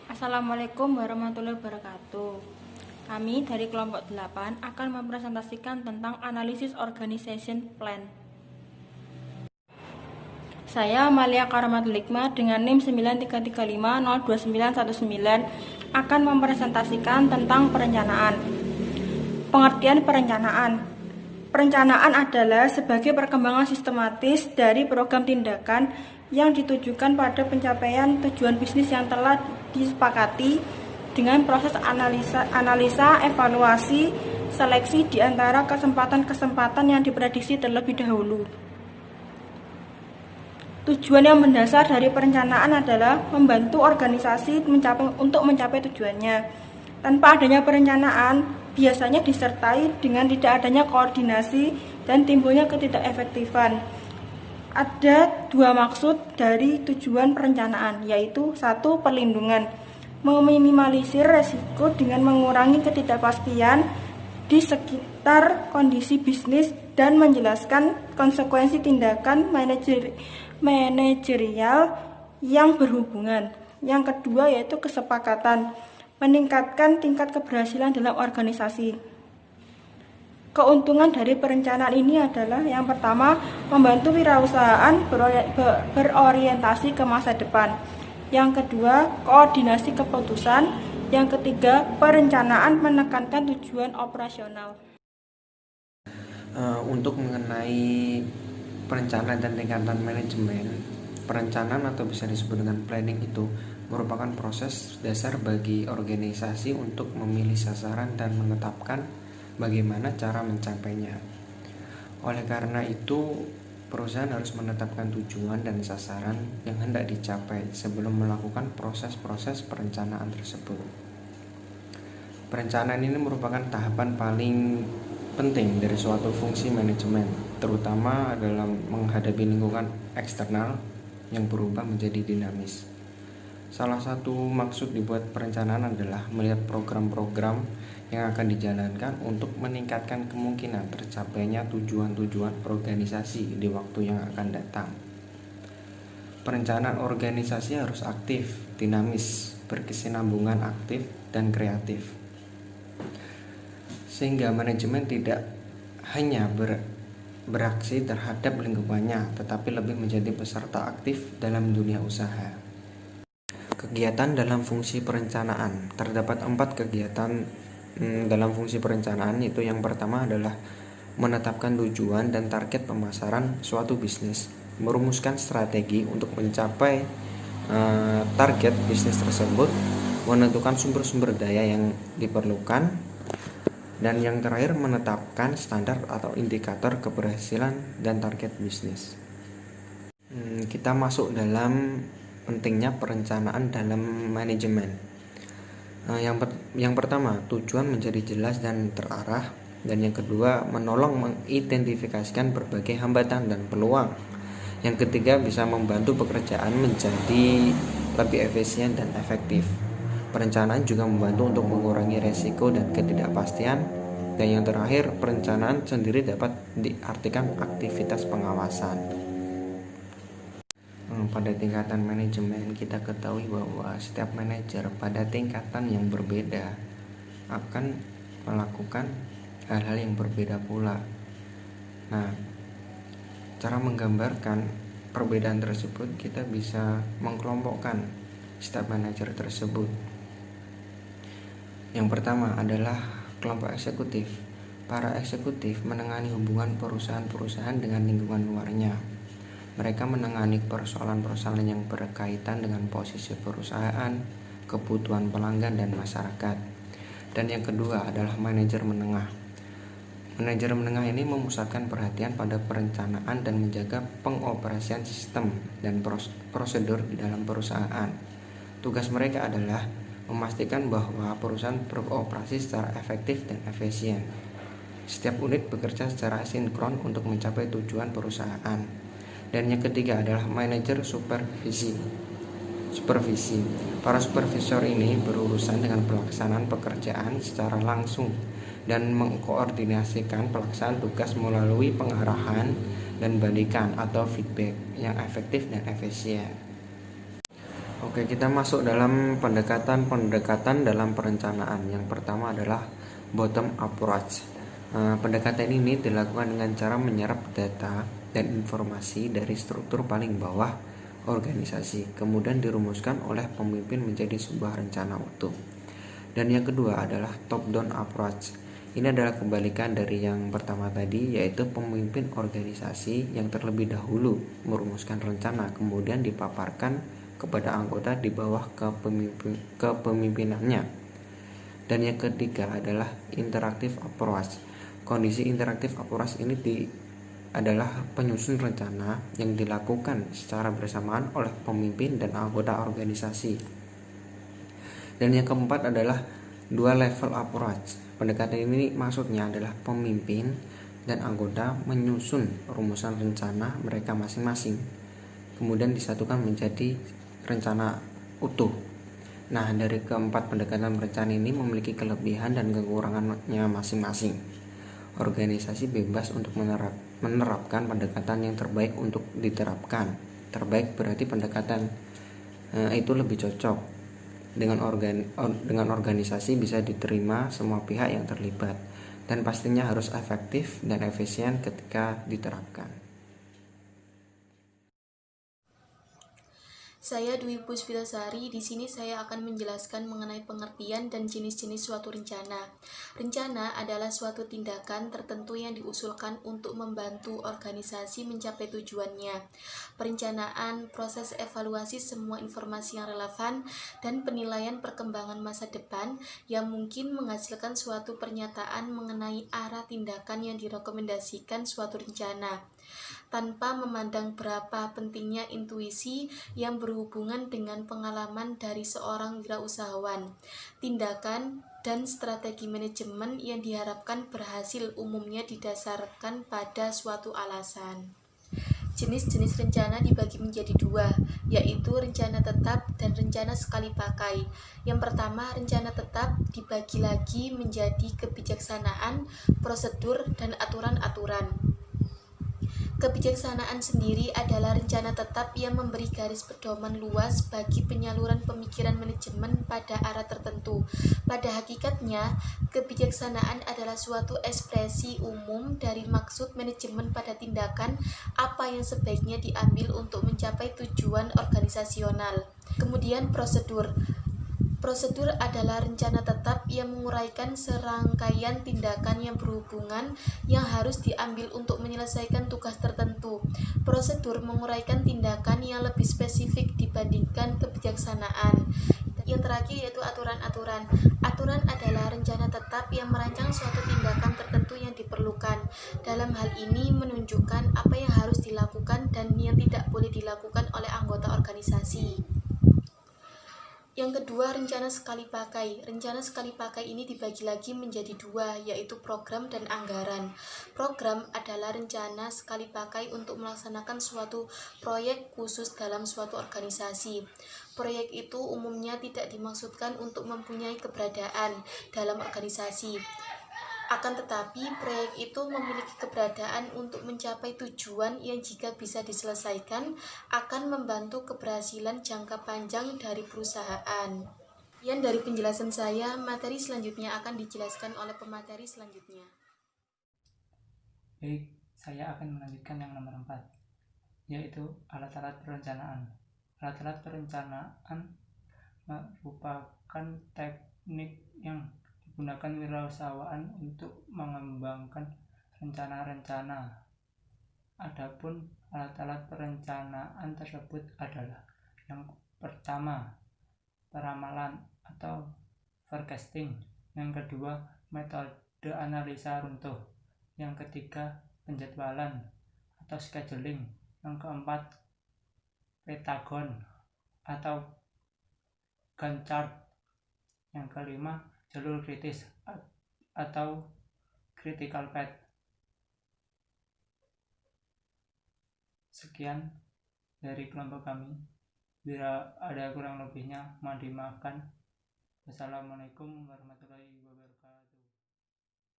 Assalamualaikum warahmatullahi wabarakatuh. Kami dari kelompok 8 akan mempresentasikan tentang analisis organization plan. Saya Amalia Karamatul Hikmah dengan NIM 933502919 akan mempresentasikan tentang perencanaan. Pengertian perencanaan. Perencanaan adalah sebagai perkembangan sistematis dari program tindakan yang ditujukan pada pencapaian tujuan bisnis yang telah disepakati dengan proses analisa, evaluasi, seleksi di antara kesempatan-kesempatan yang diprediksi terlebih dahulu. Tujuan yang mendasar dari perencanaan adalah membantu organisasi untuk mencapai tujuannya. Tanpa adanya perencanaan, biasanya disertai dengan tidak adanya koordinasi dan timbulnya ketidakefektifan. Ada dua maksud dari tujuan perencanaan, yaitu satu, perlindungan, meminimalisir resiko dengan mengurangi ketidakpastian di sekitar kondisi bisnis dan menjelaskan konsekuensi tindakan manajerial yang berhubungan. Yang kedua yaitu kesepakatan, meningkatkan tingkat keberhasilan dalam organisasi. Keuntungan dari perencanaan ini adalah yang pertama, membantu wirausahaan berorientasi ke masa depan. Yang kedua, koordinasi keputusan. Yang ketiga, perencanaan menekankan tujuan operasional. Untuk mengenai perencanaan dan tingkatan manajemen, perencanaan atau bisa disebut dengan planning itu merupakan proses dasar bagi organisasi untuk memilih sasaran dan menetapkan bagaimana cara mencapainya. Oleh karena itu, perusahaan harus menetapkan tujuan dan sasaran yang hendak dicapai sebelum melakukan proses-proses perencanaan tersebut. Perencanaan ini merupakan tahapan paling penting dari suatu fungsi manajemen, terutama dalam menghadapi lingkungan eksternal yang berubah menjadi dinamis. Salah satu maksud dibuat perencanaan adalah melihat program-program yang akan dijalankan untuk meningkatkan kemungkinan tercapainya tujuan-tujuan organisasi di waktu yang akan datang. Perencanaan organisasi harus aktif, dinamis, berkesinambungan aktif dan kreatif. Sehingga manajemen tidak hanya beraksi terhadap lingkungannya, tetapi lebih menjadi peserta aktif dalam dunia usaha. Kegiatan dalam fungsi perencanaan. Terdapat 4 kegiatan dalam fungsi perencanaan, yaitu yang pertama adalah menetapkan tujuan dan target pemasaran suatu bisnis, merumuskan strategi untuk mencapai target bisnis tersebut, menentukan sumber-sumber daya yang diperlukan, dan yang terakhir menetapkan standar atau indikator keberhasilan dan target bisnis. Kita masuk dalam pentingnya perencanaan dalam manajemen. Yang pertama, tujuan menjadi jelas dan terarah, dan yang kedua, menolong mengidentifikasikan berbagai hambatan dan peluang. Yang ketiga, bisa membantu pekerjaan menjadi lebih efisien dan efektif. Perencanaan juga membantu untuk mengurangi resiko dan ketidakpastian. Dan yang terakhir, perencanaan sendiri dapat diartikan aktivitas pengawasan. Pada tingkatan manajemen, kita ketahui bahwa setiap manajer pada tingkatan yang berbeda akan melakukan hal-hal yang berbeda pula. Nah, cara menggambarkan perbedaan tersebut, kita bisa mengkelompokkan setiap manajer tersebut. Yang pertama adalah kelompok eksekutif. Para eksekutif menangani hubungan perusahaan-perusahaan dengan lingkungan luarnya. Mereka menangani persoalan-persoalan yang berkaitan dengan posisi perusahaan, kebutuhan pelanggan dan masyarakat. Dan yang kedua adalah manajer menengah. Manajer menengah ini memusatkan perhatian pada perencanaan dan menjaga pengoperasian sistem dan prosedur di dalam perusahaan. Tugas mereka adalah memastikan bahwa perusahaan beroperasi secara efektif dan efisien. Setiap unit bekerja secara sinkron untuk mencapai tujuan perusahaan. Dan yang ketiga adalah manajer supervisi. Supervisi. Para supervisor ini berurusan dengan pelaksanaan pekerjaan secara langsung dan mengkoordinasikan pelaksanaan tugas melalui pengarahan dan balikan atau feedback yang efektif dan efisien. Oke, kita masuk dalam pendekatan dalam perencanaan. Yang pertama adalah bottom approach. Pendekatan ini dilakukan dengan cara menyerap data dan informasi dari struktur paling bawah organisasi, kemudian dirumuskan oleh pemimpin menjadi sebuah rencana utuh. Dan yang kedua adalah top down approach. Ini adalah kebalikan dari yang pertama tadi, yaitu pemimpin organisasi yang terlebih dahulu merumuskan rencana, kemudian dipaparkan kepada anggota di bawah kepemimpinannya. Dan yang ketiga adalah interactive approach. Kondisi interactive approach ini adalah penyusun rencana yang dilakukan secara bersamaan oleh pemimpin dan anggota organisasi. Dan yang keempat adalah dual level approach. Pendekatan ini maksudnya adalah pemimpin dan anggota menyusun rumusan rencana mereka masing-masing, kemudian disatukan menjadi rencana utuh. Nah, dari keempat pendekatan perencanaan ini memiliki kelebihan dan kekurangannya masing-masing. Organisasi bebas untuk menerapkan pendekatan yang terbaik untuk diterapkan. Terbaik berarti pendekatan itu lebih cocok dengan organisasi, bisa diterima semua pihak yang terlibat, dan pastinya harus efektif dan efisien ketika diterapkan. Saya Dwi Puspitasari. Di sini saya akan menjelaskan mengenai pengertian dan jenis-jenis suatu rencana. Rencana adalah suatu tindakan tertentu yang diusulkan untuk membantu organisasi mencapai tujuannya. Perencanaan, proses evaluasi semua informasi yang relevan, dan penilaian perkembangan masa depan yang mungkin menghasilkan suatu pernyataan mengenai arah tindakan yang direkomendasikan suatu rencana, tanpa memandang berapa pentingnya intuisi yang berhubungan dengan pengalaman dari seorang wirausahawan. Tindakan dan strategi manajemen yang diharapkan berhasil umumnya didasarkan pada suatu alasan. Jenis-jenis rencana dibagi menjadi dua, yaitu rencana tetap dan rencana sekali pakai. Yang pertama, rencana tetap dibagi lagi menjadi kebijaksanaan, prosedur, dan aturan-aturan. Kebijaksanaan sendiri adalah rencana tetap yang memberi garis pedoman luas bagi penyaluran pemikiran manajemen pada arah tertentu. Pada hakikatnya, kebijaksanaan adalah suatu ekspresi umum dari maksud manajemen pada tindakan apa yang sebaiknya diambil untuk mencapai tujuan organisasional. Kemudian prosedur. Prosedur adalah rencana tetap yang menguraikan serangkaian tindakan yang berhubungan yang harus diambil untuk menyelesaikan tugas tertentu. Prosedur menguraikan tindakan yang lebih spesifik dibandingkan kebijaksanaan. Yang terakhir yaitu aturan-aturan. Aturan adalah rencana tetap yang merancang suatu tindakan tertentu yang diperlukan. Dalam hal ini menunjukkan apa yang harus dilakukan dan yang tidak boleh dilakukan oleh anggota organisasi. Yang kedua, rencana sekali pakai. Rencana sekali pakai ini dibagi lagi menjadi dua, yaitu program dan anggaran. Program adalah rencana sekali pakai untuk melaksanakan suatu proyek khusus dalam suatu organisasi. Proyek itu umumnya tidak dimaksudkan untuk mempunyai keberadaan dalam organisasi. Akan tetapi, proyek itu memiliki keberadaan untuk mencapai tujuan yang jika bisa diselesaikan akan membantu keberhasilan jangka panjang dari perusahaan. Yang dari penjelasan saya, materi selanjutnya akan dijelaskan oleh pemateri selanjutnya. Baik, saya akan melanjutkan yang nomor 4, yaitu alat-alat perencanaan. Alat-alat perencanaan merupakan teknik yang digunakan wirausahawan untuk mengembangkan rencana-rencana. Adapun alat-alat perencanaan tersebut adalah: yang pertama, peramalan atau forecasting; yang kedua, metode analisa runtuh; yang ketiga, penjadwalan atau scheduling; yang keempat, petagon atau Gantt chart; yang kelima, jalur kritis atau critical path. Sekian dari kelompok kami. Bila ada kurang lebihnya mohon dimaafkan. Wassalamualaikum warahmatullahi wabarakatuh.